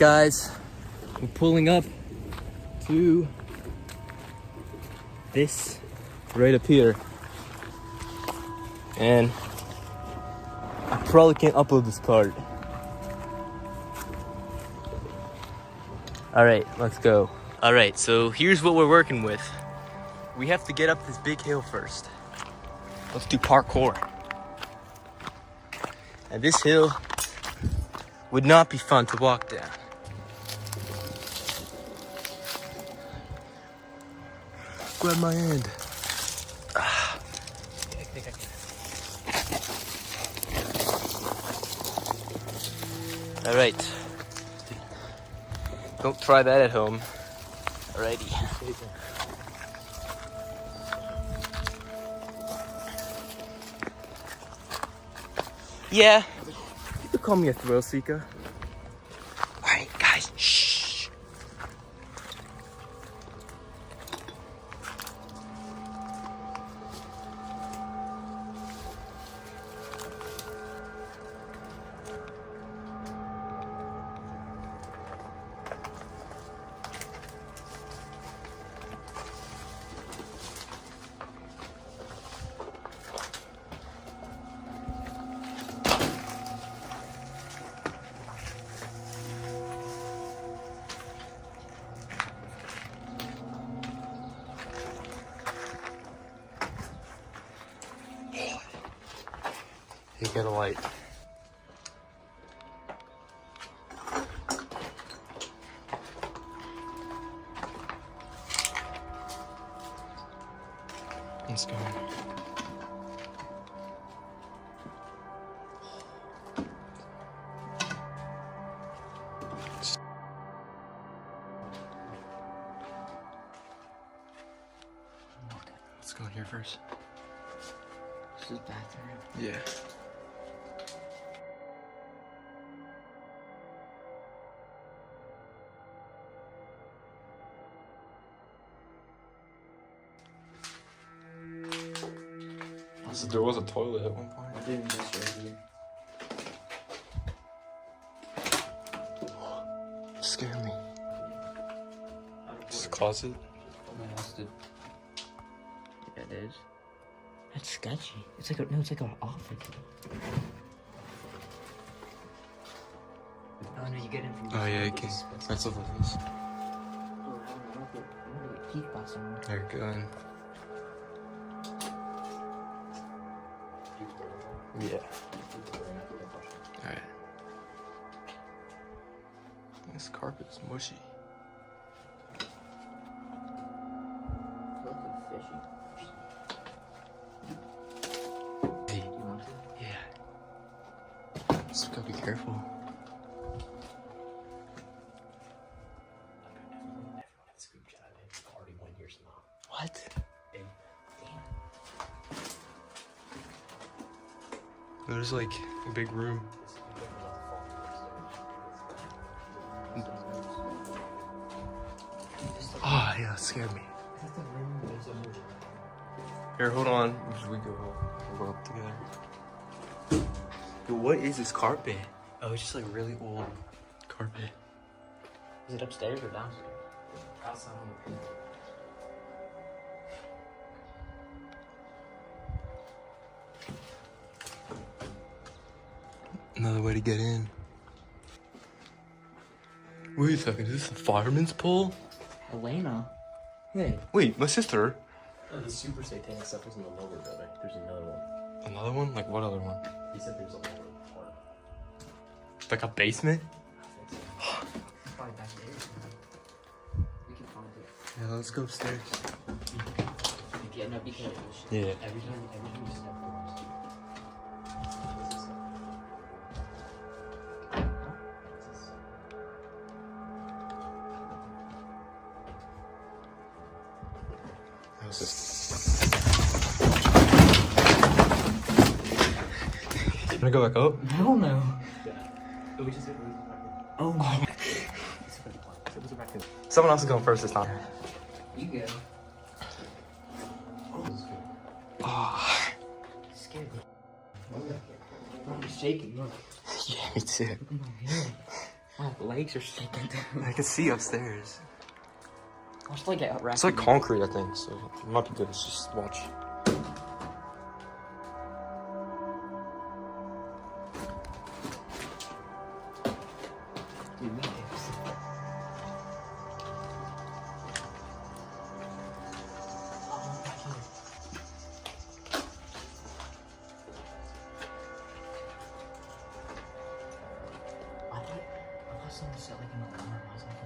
Guys, we're pulling up to this right up here. And I probably can't upload this part. Alright, let's go. Alright, so here's what we're working with. We have to get up this big hill first. Let's do parkour. And this hill would not be fun to walk down. Grab my hand. All right. Don't try that at home. Alrighty. Yeah. You could call me a thrill seeker. Alright, guys. Shh. You get a light. Let's go. Let's go in here first. This is bathroom. Yeah. So there was a toilet at one point. I'm doing this right here. Scare me. This closet. Yeah, it is. That's sketchy. It's like a, no, it's like an office. Oh no, you get in from. Oh yeah, you can. That's what it is. Oh, I'm gonna get teeth box somewhere. There you go. Yeah. Alright. This carpet is mushy. Do you want to? Yeah. Just gotta be careful. What? There's like a big room. Oh yeah, that scared me. Here, hold on. We go up together. Dude, what is this carpet? Oh, it's just like really old carpet. Is it upstairs or downstairs? Outside. Another way to get in. Wait a second, is this the fireman's pole? Elena. Hey. Wait, my sister. Oh, the super satanic stuff is in the lower building. There's another one. Another one? Like what other one? He said there's a lower one. Like a basement? Probably back there. We can find it. Yeah, let's go upstairs. Yeah, no, be careful. Yeah. Every time you step forward. That was just... You wanna go back up? Hell no. Yeah. We just hit the back in. Oh my. It's back in. Someone else is going first this time. You go. Oh. Scared me. I'm shaking, look. Yeah, me too. Look at my hair. My legs are shaking too. I can see upstairs. Watch like it It's like concrete, I think, so it might be good. Let's just watch. Dude, we did. I thought someone set like an alarm. I was like,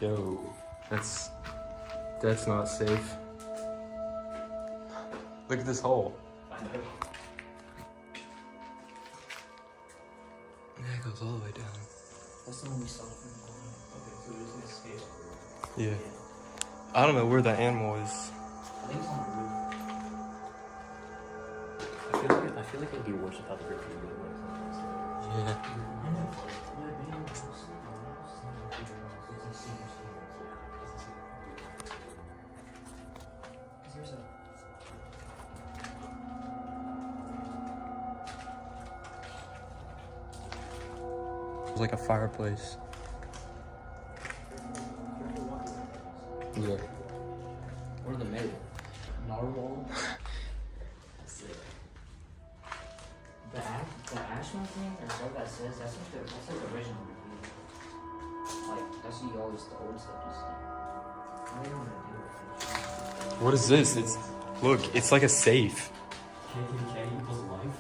Yo, that's not safe. Look at this hole. I know. Yeah, it goes all the way down. that's the one we saw from the corner. Okay, so there's an escape. Yeah. I don't know where that animal is. I think it's on the roof. I feel like it'd be worse without the roof. Yeah. I know. There's a... It's like a fireplace. Yeah. Or the middle. Narwhal. The Ashman thing, or what that says, that's like the original review. Like, that's what you always, the old stuff you see. What are they gonna do with it? What is this? Look, it's like a safe. KKK equals life.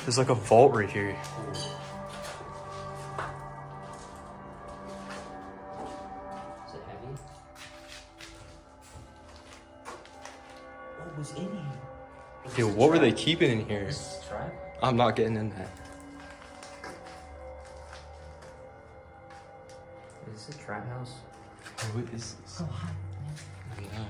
There's like a vault right here. Is it heavy? What was in here? Yo, what were they keeping in here? This trap? I'm not getting in that. Is this a trap house? What is this? Oh, hi. Yeah.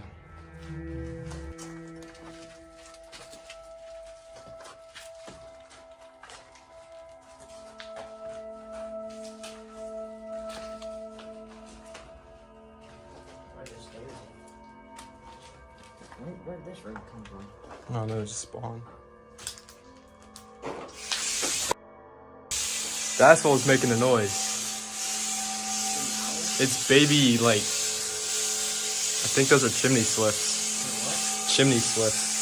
Where did this room come from? Oh no, it's spawn. That's what was making the noise. It's baby, like, I think those are chimney swifts. Chimney swifts.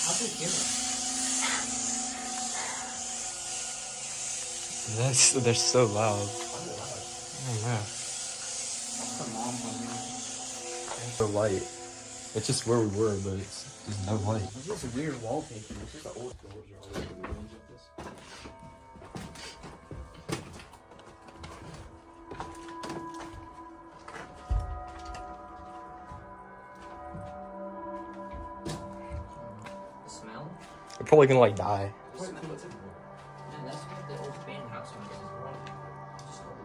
How'd they hear us? They're so loud. Oh no. That's the mom home. The light. It's just where we were, but it's there's no light. It's just a weird wallpaper. It's just an old Doors are always the weird ones like this. The smell? They're probably gonna like die. What's in there? No, that's what the old abandoned house was. Just old.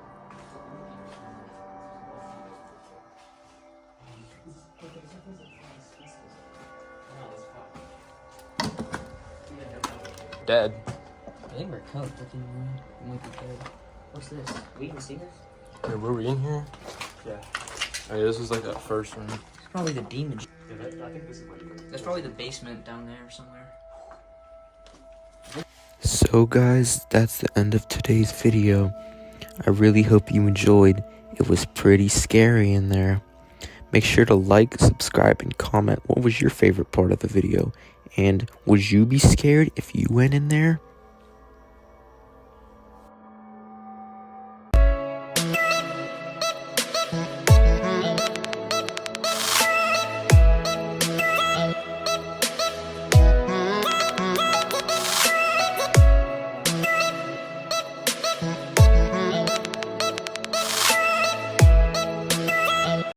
Dead. I think we're cooked. I think we might be dead. What's this? We can see this? Wait, were we in here? Yeah. Oh, yeah, this was like that first room. It's probably the demon. I think this is like. That's probably the basement down there somewhere. So guys, that's the end of today's video. I really hope you enjoyed. It was pretty scary in there. Make sure to like, subscribe, and comment what was your favorite part of the video. And would you be scared if you went in there?